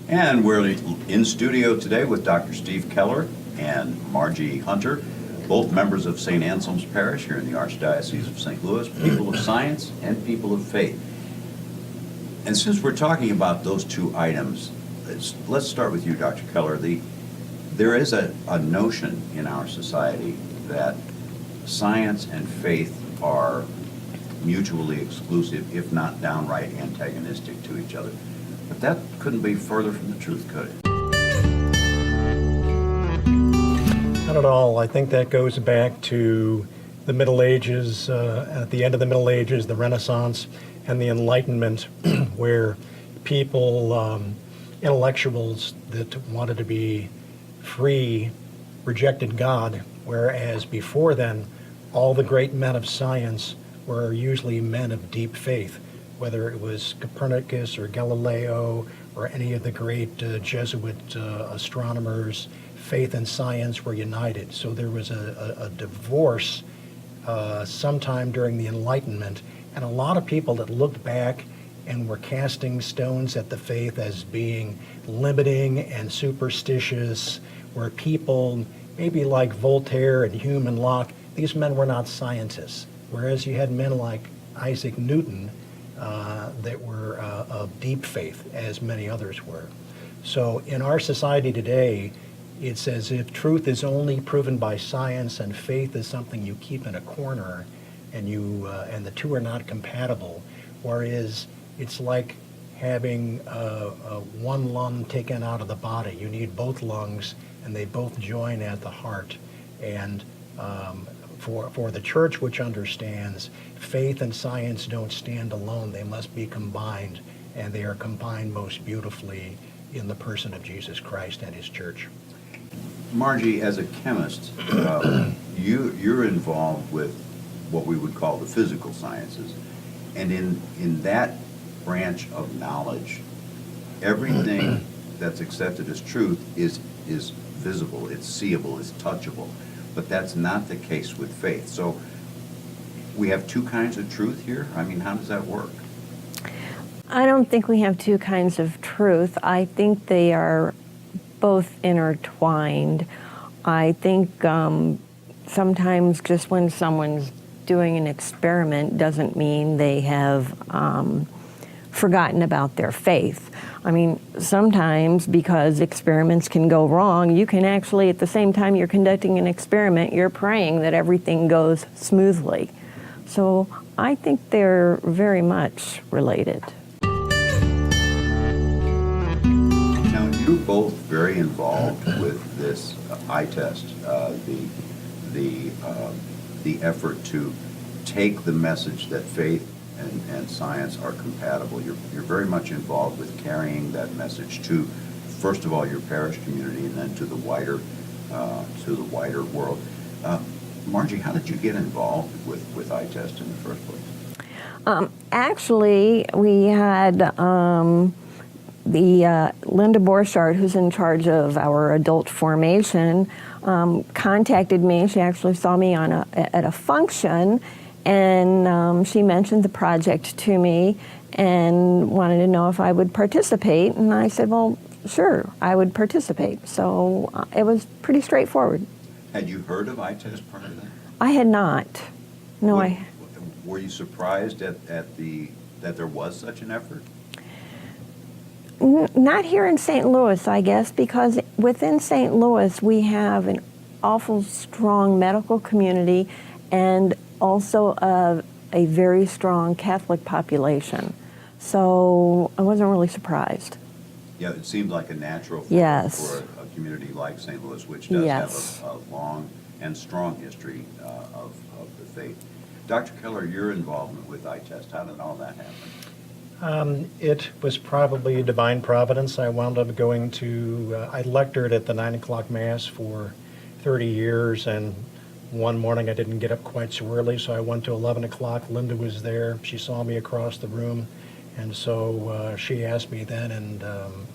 And we're in studio today with Dr. Steve Keller and Margie Hunter, both members of St. Anselm's Parish here in the Archdiocese of St. Louis, people of science and people of faith. And since we're talking about those two items, let's start with you, Dr. Keller. There is a notion in our society that science and faith are mutually exclusive, if not downright antagonistic to each other. But that couldn't be further from the truth, could it? Not at all. I think that goes back to the Middle Ages, at the end of the Middle Ages, the Renaissance, and the Enlightenment, where people, intellectuals that wanted to be free, rejected God, whereas before then, all the great men of science were usually men of deep faith, whether it was Copernicus or Galileo or any of the great Jesuit astronomers. Faith and science were united. So there was a divorce sometime during the Enlightenment, and a lot of people that looked back and were casting stones at the faith as being limiting and superstitious, where people, maybe like Voltaire and Hume and Locke, these men were not scientists. Whereas you had men like Isaac Newton that were of deep faith, as many others were. So in our society today, it's as if truth is only proven by science and faith is something you keep in a corner, and and the two are not compatible. Whereas it's like having one lung taken out of the body. You need both lungs, and they both join at the heart. And for the church, which understands faith and science don't stand alone, they must be combined, and they are combined most beautifully in the person of Jesus Christ and his church. Margie, as a chemist, you're involved with what we would call the physical sciences. And in that branch of knowledge, everything that's accepted as truth is visible, it's seeable, it's touchable. But that's not the case with faith. So we have two kinds of truth here? I mean, how does that work? I don't think we have two kinds of truth. I think they are both intertwined. I think sometimes just when someone's doing an experiment doesn't mean they have forgotten about their faith. I mean, sometimes because experiments can go wrong, you can actually, at the same time you're conducting an experiment, you're praying that everything goes smoothly. So I think they're very much related. Now, you're both very involved with this ITEST, the effort to take the message that faith and science are compatible. You're very much involved with carrying that message to, first of all, your parish community, and then to the wider world. Margie, how did you get involved with ITEST in the first place? Actually, we had the Linda Borchardt, who's in charge of our adult formation, contacted me. She actually saw me at a function, and she mentioned the project to me and wanted to know if I would participate. And I said, well, sure, I would participate. So it was pretty straightforward. Had you heard of ITEST prior to that? I had not. No, Were you surprised at that there was such an effort? Not here in St. Louis, I guess, because within St. Louis we have an awful strong medical community and also a very strong Catholic population. So I wasn't really surprised. Yeah, it seemed like a natural Yes. for a community like St. Louis, which does Yes. have a long and strong history of the faith. Dr. Keller, your involvement with ITEST, how did all that happen? It was probably divine providence. I wound up going to, I lectured at the 9 o'clock Mass for 30 years, and one morning I didn't get up quite so early, so I went to 11 o'clock. Linda was there. She saw me across the room, and so she asked me then, and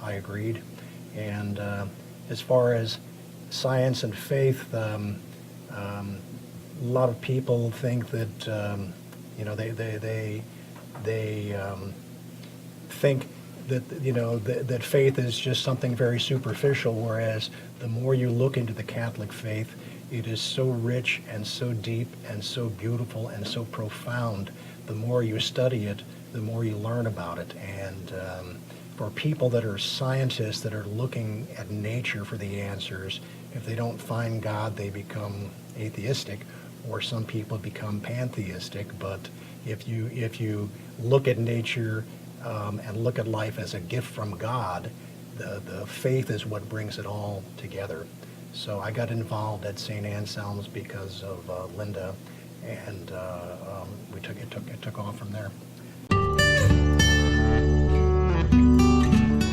I agreed. And as far as science and faith, a lot of people think that, they think that faith is just something very superficial, whereas the more you look into the Catholic faith, it is so rich and so deep and so beautiful and so profound. The more you study it, the more you learn about it. And for people that are scientists that are looking at nature for the answers, if they don't find God, they become atheistic, or some people become pantheistic. But if you look at nature and look at life as a gift from God, the faith is what brings it all together. So I got involved at St. Anselm's because of Linda, and it took off from there.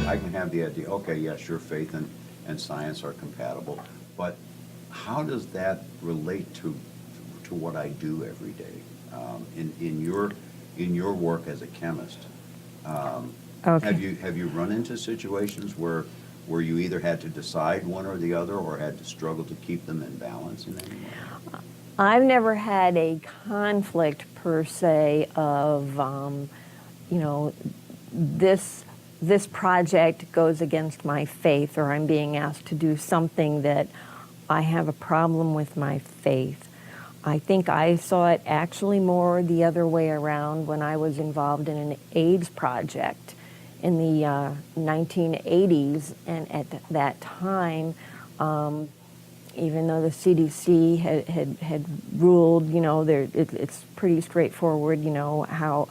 I can have the idea, okay, yeah, sure, faith and science are compatible, but how does that relate to what I do every day? In your work as a chemist, Okay. have you run into situations where you either had to decide one or the other, or had to struggle to keep them in balance in any way? I've never had a conflict per se of, this project goes against my faith, or I'm being asked to do something that I have a problem with my faith. I think I saw it actually more the other way around when I was involved in an AIDS project in the 1980s, and at that time, even though the CDC had ruled, it's pretty straightforward, how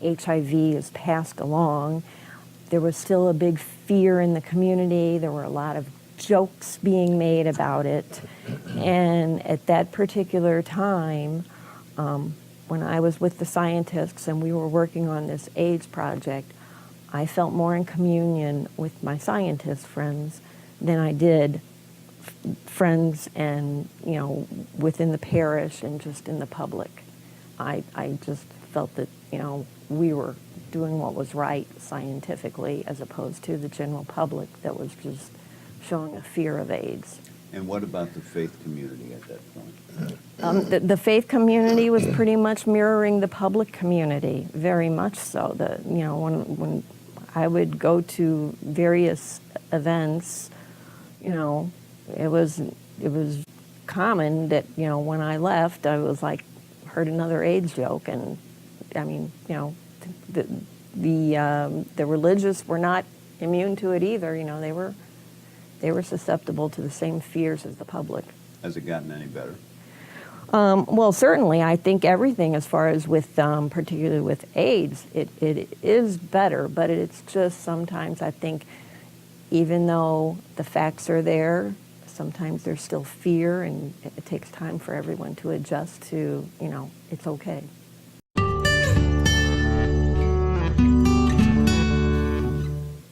HIV is passed along, there was still a big fear in the community. There were a lot of jokes being made about it. And at that particular time, when I was with the scientists and we were working on this AIDS project, I felt more in communion with my scientist friends than I did friends and, within the parish and just in the public. I just felt that, we were doing what was right scientifically, as opposed to the general public that was just showing a fear of AIDS. And what about the faith community at that point? The faith community was pretty much mirroring the public community, very much so. When I would go to various events, it was common that when I left, I was like, heard another AIDS joke, and I mean, the religious were not immune to it either. They were susceptible to the same fears as the public. Has it gotten any better? Well, certainly, I think everything as far as with, particularly with AIDS, it is better, but it's just sometimes I think even though the facts are there, sometimes there's still fear, and it takes time for everyone to adjust to, it's okay.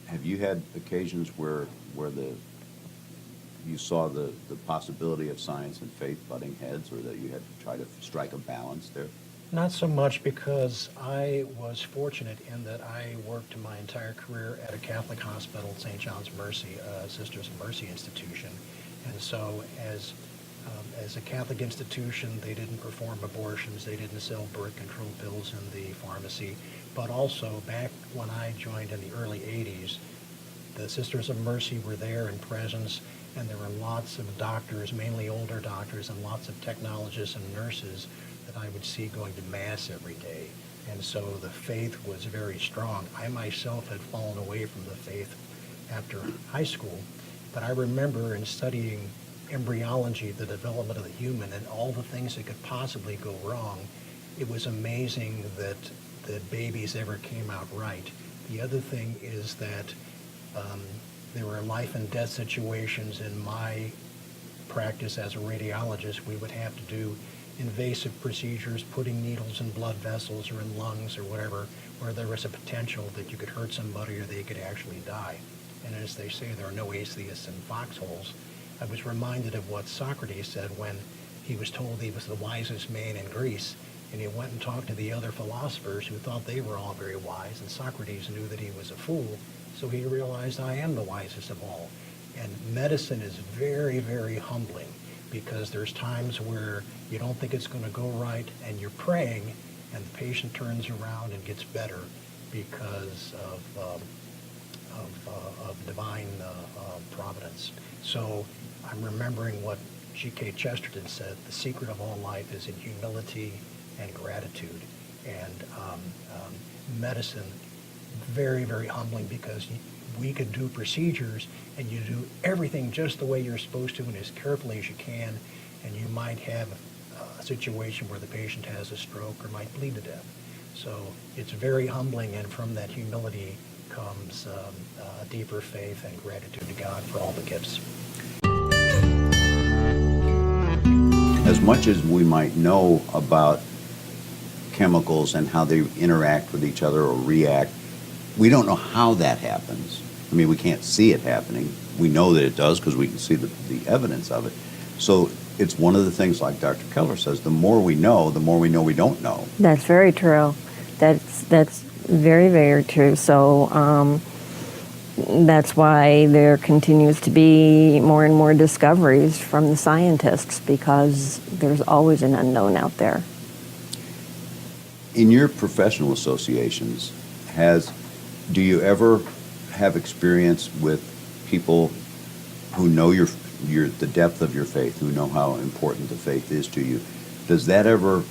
Have you had occasions where you saw the possibility of science and faith butting heads, or that you had to try to strike a balance there? Not so much, because I was fortunate in that I worked my entire career at a Catholic hospital, St. John's Mercy, Sisters of Mercy institution. And so as a Catholic institution, they didn't perform abortions, they didn't sell birth control pills in the pharmacy. But also, back when I joined in the early 80s, the Sisters of Mercy were there in presence, and there were lots of doctors, mainly older doctors, and lots of technologists and nurses that I would see going to Mass every day. And so the faith was very strong. I myself had fallen away from the faith after high school, but I remember in studying embryology, the development of the human, and all the things that could possibly go wrong, it was amazing that the babies ever came out right. The other thing is that there were life and death situations in my practice as a radiologist. We would have to do invasive procedures, putting needles in blood vessels or in lungs or whatever, where there was a potential that you could hurt somebody or they could actually die. And as they say, there are no atheists in foxholes. I was reminded of what Socrates said when he was told he was the wisest man in Greece, and he went and talked to the other philosophers who thought they were all very wise, and Socrates knew that he was a fool, so he realized, I am the wisest of all. And medicine is very, very humbling, because there's times where you don't think it's going to go right, and you're praying, and the patient turns around and gets better. because of divine providence. So I'm remembering what G.K. Chesterton said, the secret of all life is in humility and gratitude. And medicine, very, very humbling, because we could do procedures and you do everything just the way you're supposed to and as carefully as you can, and you might have a situation where the patient has a stroke or might bleed to death. So it's very humbling, and from that humility comes a deeper faith and gratitude to God for all the gifts. As much as we might know about chemicals and how they interact with each other or react, we don't know how that happens. I mean, we can't see it happening. We know that it does because we can see the evidence of it. So it's one of the things, like Dr. Keller says, the more we know we don't know. That's very true. That's very, very true. So that's why there continues to be more and more discoveries from the scientists, because there's always an unknown out there. In your professional associations, do you ever have experience with people who know the depth of your faith, who know how important the faith is to you? Does that ever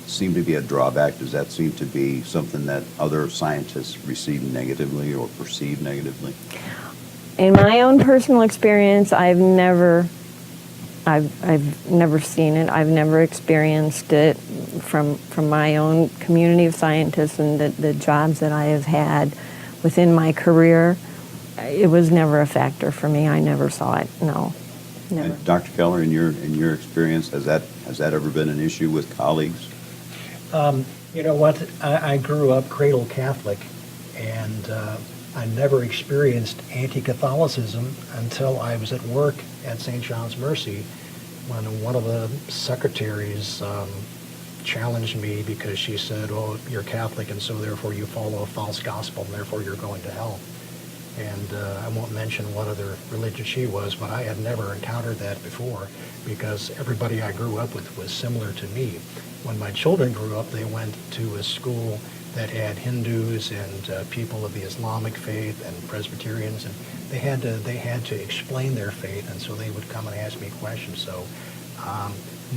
seem to be a drawback? Does that seem to be something that other scientists receive negatively or perceive negatively? In my own personal experience, I've never seen it. I've never experienced it from my own community of scientists and the jobs that I have had within my career. It was never a factor for me. I never saw it. No, never. And Dr. Keller, in your experience, has that ever been an issue with colleagues? You know what? I grew up cradle Catholic, and I never experienced anti-Catholicism until I was at work at St. John's Mercy, when one of the secretaries challenged me because she said, "Oh, you're Catholic, and so therefore you follow a false gospel, and therefore you're going to hell." And I won't mention what other religion she was, but I had never encountered that before, because everybody I grew up with was similar to me. When my children grew up, they went to a school that had Hindus and people of the Islamic faith and Presbyterians, and they had to explain their faith, and so they would come and ask me questions. So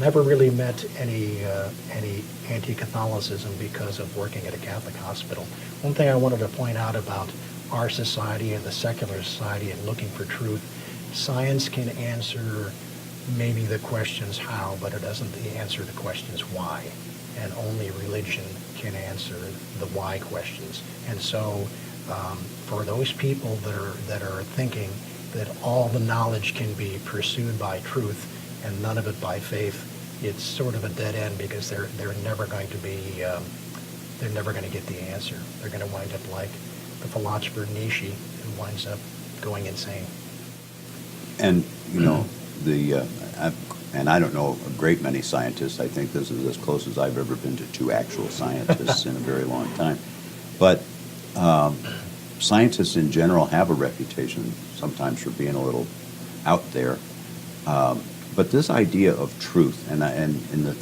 never really met any anti-Catholicism because of working at a Catholic hospital. One thing I wanted to point out about our society and the secular society and looking for truth, science can answer maybe the questions how, but it doesn't answer the questions why. And only religion can answer the why questions. And so for those people that are thinking that all the knowledge can be pursued by truth and none of it by faith, it's sort of a dead end, because they're never going to be they're never going to get the answer. They're going to wind up like the philosopher Nietzsche, who winds up going insane. And you know, and I don't know a great many scientists. I think this is as close as I've ever been to two actual scientists in a very long time. But scientists in general have a reputation sometimes for being a little out there. But this idea of truth, and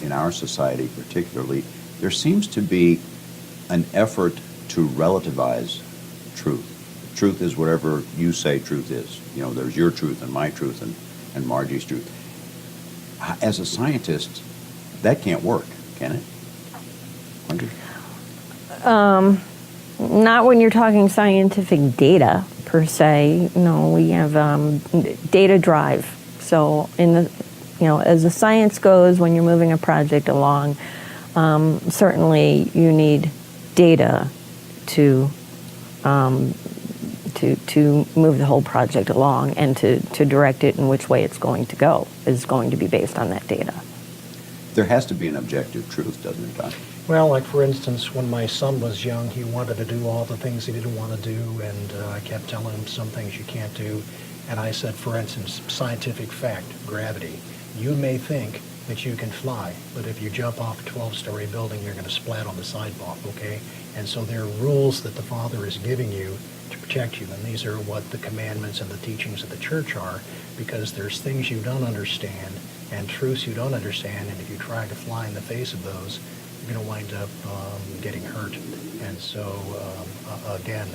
in our society particularly, there seems to be an effort to relativize truth. Truth is whatever you say truth is. You know, there's your truth and my truth and Margie's truth. As a scientist, that can't work, can it? Margie? Not when you're talking scientific data per se. No, we have data drive. So as the science goes, when you're moving a project along, certainly you need data to move the whole project along, and to direct it in which way it's going to go is going to be based on that data. There has to be an objective truth, doesn't it, Doc? Well, like for instance, when my son was young, he wanted to do all the things he didn't want to do, and I kept telling him some things you can't do. And I said, for instance, scientific fact, gravity. You may think that you can fly, but if you jump off a 12-story building, you're going to splat on the sidewalk, okay? And so there are rules that the Father is giving you to protect you, and these are what the commandments and the teachings of the church are, because there's things you don't understand and truths you don't understand, and if you try to fly in the face of those, you're going to wind up getting hurt. And so, again,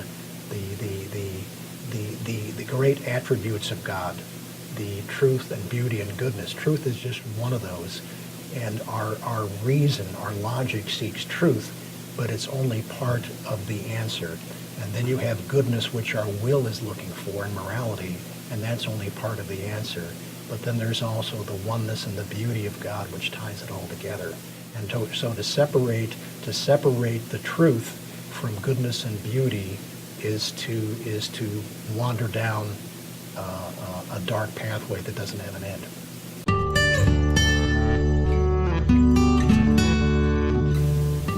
the great attributes of God, the truth and beauty and goodness. Truth is just one of those. And our reason, our logic seeks truth, but it's only part of the answer. And then you have goodness, which our will is looking for, and morality, and that's only part of the answer. But then there's also the oneness and the beauty of God, which ties it all together. And so to separate the truth from goodness and beauty is to wander down a dark pathway that doesn't have an end.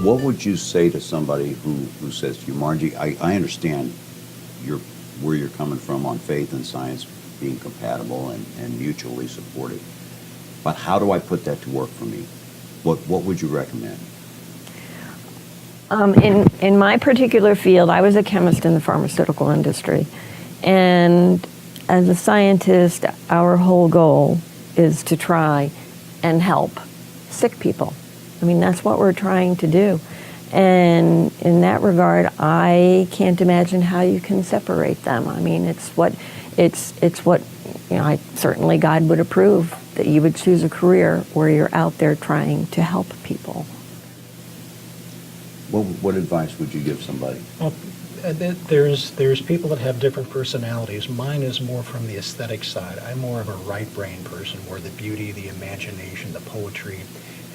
What would you say to somebody who says to you, Margie, I understand where you're coming from on faith and science being compatible and mutually supportive, but how do I put that to work for me? What would you recommend? In my particular field, I was a chemist in the pharmaceutical industry. And as a scientist, our whole goal is to try and help sick people. I mean, that's what we're trying to do. And in that regard, I can't imagine how you can separate them. I mean, it's what, certainly God would approve, that you would choose a career where you're out there trying to help people. What advice would you give somebody? Well, there's people that have different personalities. Mine is more from the aesthetic side. I'm more of a right brain person, where the beauty, the imagination, the poetry.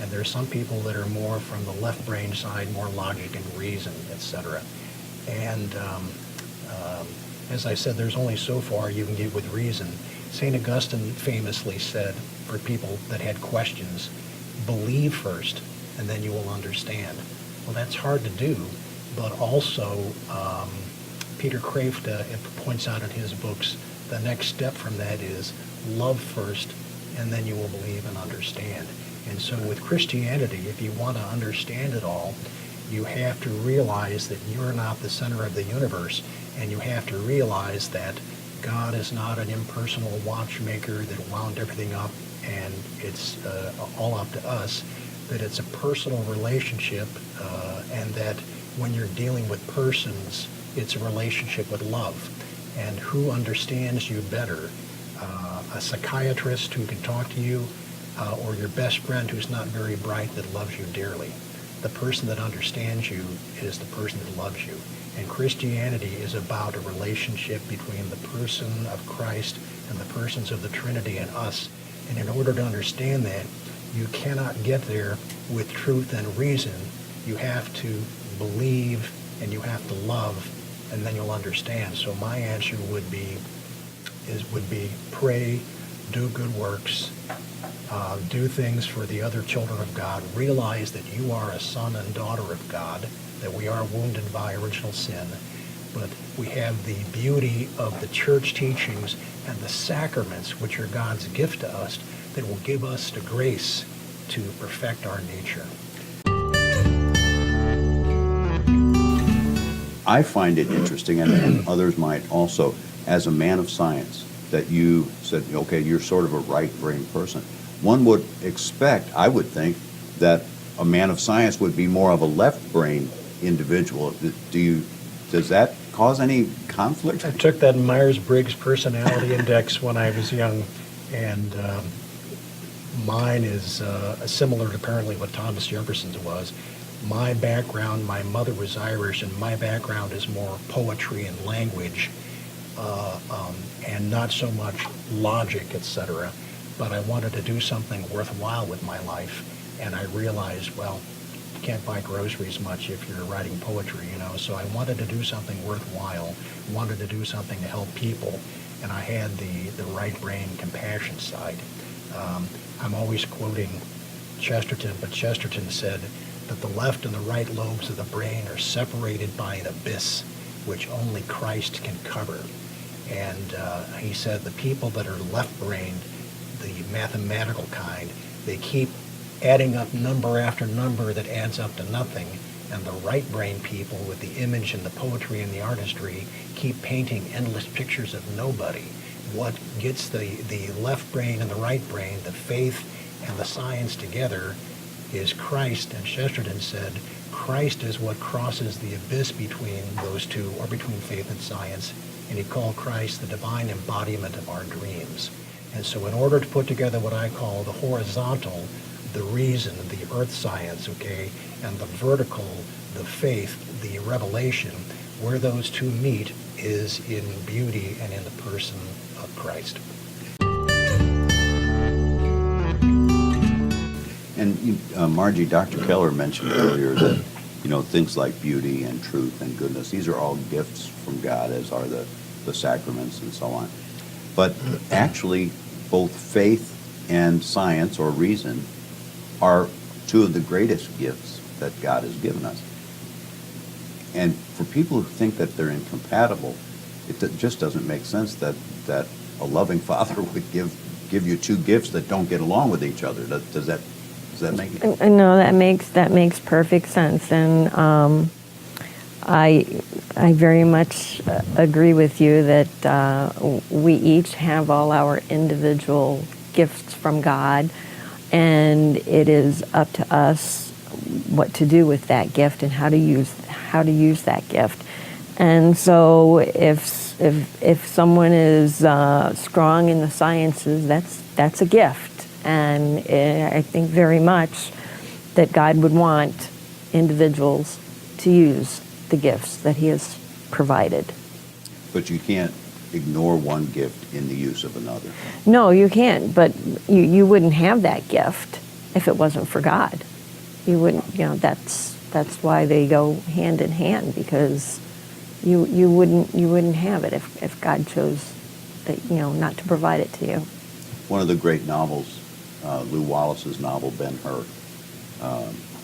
And there's some people that are more from the left brain side, more logic and reason, etc. And as I said, there's only so far you can get with reason. St. Augustine famously said, for people that had questions, believe first, and then you will understand. Well, that's hard to do, but also Peter Kraft points out in his books, the next step from that is love first, and then you will believe and understand. And so with Christianity, if you want to understand it all, you have to realize that you're not the center of the universe, and you have to realize that God is not an impersonal watchmaker that wound everything up and it's all up to us, that it's a personal relationship, and that when you're dealing with persons, it's a relationship with love. And who understands you better? A psychiatrist who can talk to you, or your best friend who's not very bright that loves you dearly. The person that understands you is the person that loves you. And Christianity is about a relationship between the person of Christ and the persons of the Trinity and us. And in order to understand that, you cannot get there with truth and reason. You have to believe and you have to love, and then you'll understand. So my answer would be pray, do good works, do things for the other children of God, realize that you are a son and daughter of God, that we are wounded by original sin, but we have the beauty of the church teachings and the sacraments, which are God's gift to us, that will give us the grace to perfect our nature. I find it interesting, and others might also, as a man of science, that you said, okay, you're sort of a right-brain person. One would expect, I would think, that a man of science would be more of a left-brain individual. Does that cause any conflict? I took that Myers-Briggs personality index when I was young, and mine is similar to apparently what Thomas Jefferson's was. My background, my mother was Irish, and my background is more poetry and language, and not so much logic, etc. But I wanted to do something worthwhile with my life, and I realized, well, you can't buy groceries much if you're writing poetry, so I wanted to do something worthwhile, wanted to do something to help people, and I had the right brain compassion side. I'm always quoting Chesterton, but Chesterton said that the left and the right lobes of the brain are separated by an abyss which only Christ can cover. And he said the people that are left-brained, the mathematical kind, they keep adding up number after number that adds up to nothing. And the right-brain people with the image and the poetry and the artistry keep painting endless pictures of nobody. What gets the left brain and the right brain, the faith and the science together, is Christ, and Chesterton said, Christ is what crosses the abyss between those two, or between faith and science, and he called Christ the divine embodiment of our dreams. And so in order to put together what I call the horizontal, the reason, the earth science, okay, and the vertical, the faith, the revelation, where those two meet is in beauty and in the person of Christ. And Margie, Dr. Keller mentioned earlier that, things like beauty and truth and goodness, these are all gifts from God, as are the sacraments and so on. But actually, both faith and science or reason are two of the greatest gifts that God has given us. And for people who think that they're incompatible, it just doesn't make sense that a loving father would give you two gifts that don't get along with each other. Does that make sense? No, that makes perfect sense, and I very much agree with you that we each have all our individual gifts from God, and it is up to us what to do with that gift and how to use that gift. And so if someone is strong in the sciences, that's a gift, and I think very much that God would want individuals to use the gifts that he has provided. But you can't ignore one gift in the use of another. No, you can't, but you wouldn't have that gift if it wasn't for God. You wouldn't, that's why they go hand in hand, because you wouldn't have it if God chose that, not to provide it to you. One of the great novels, Lew Wallace's novel, Ben-Hur,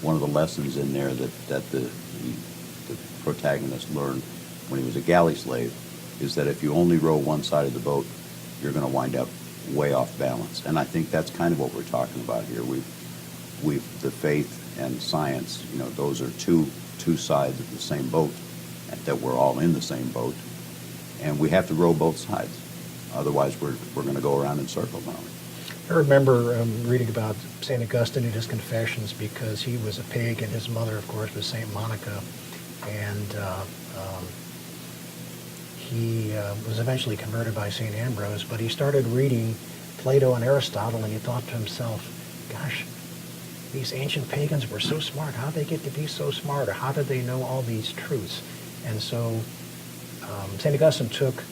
one of the lessons in there that the protagonist learned when he was a galley slave is that if you only row one side of the boat, you're going to wind up way off balance. And I think that's kind of what we're talking about here. We've the faith and science, those are two sides of the same boat, and that we're all in the same boat, and we have to row both sides. Otherwise, we're going to go around in circles, aren't we? I remember reading about St. Augustine in his Confessions, because he was a pig, and his mother, of course, was St. Monica, and he was eventually converted by St. Ambrose, but he started reading Plato and Aristotle, and he thought to himself, gosh, these ancient pagans were so smart. How did they get to be so smart, or how did they know all these truths? And so St. Augustine took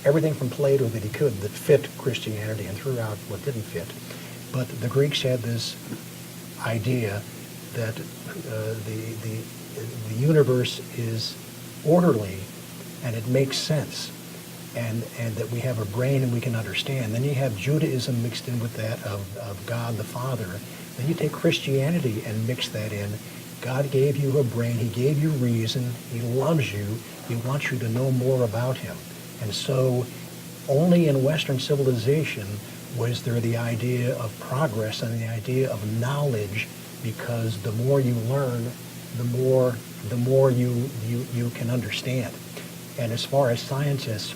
everything from Plato that he could that fit Christianity and threw out what didn't fit. But the Greeks had this idea that the universe is orderly and it makes sense, and that we have a brain and we can understand. Then you have Judaism mixed in with that of God the Father. Then you take Christianity and mix that in. God gave you a brain, he gave you reason, he loves you, he wants you to know more about him. And so only in Western civilization was there the idea of progress and the idea of knowledge, because the more you learn, the more you can understand. And as far as scientists,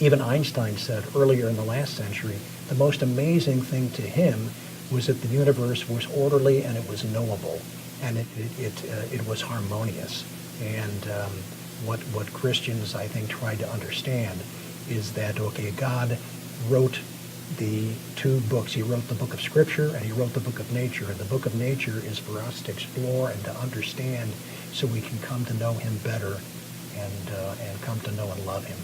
even Einstein said earlier in the last century, the most amazing thing to him was that the universe was orderly and it was knowable, and it was harmonious. And what Christians, I think, tried to understand is that, okay, God wrote the two books. He wrote the book of Scripture and he wrote the book of nature. And the book of nature is for us to explore and to understand so we can come to know him better and come to know and love him.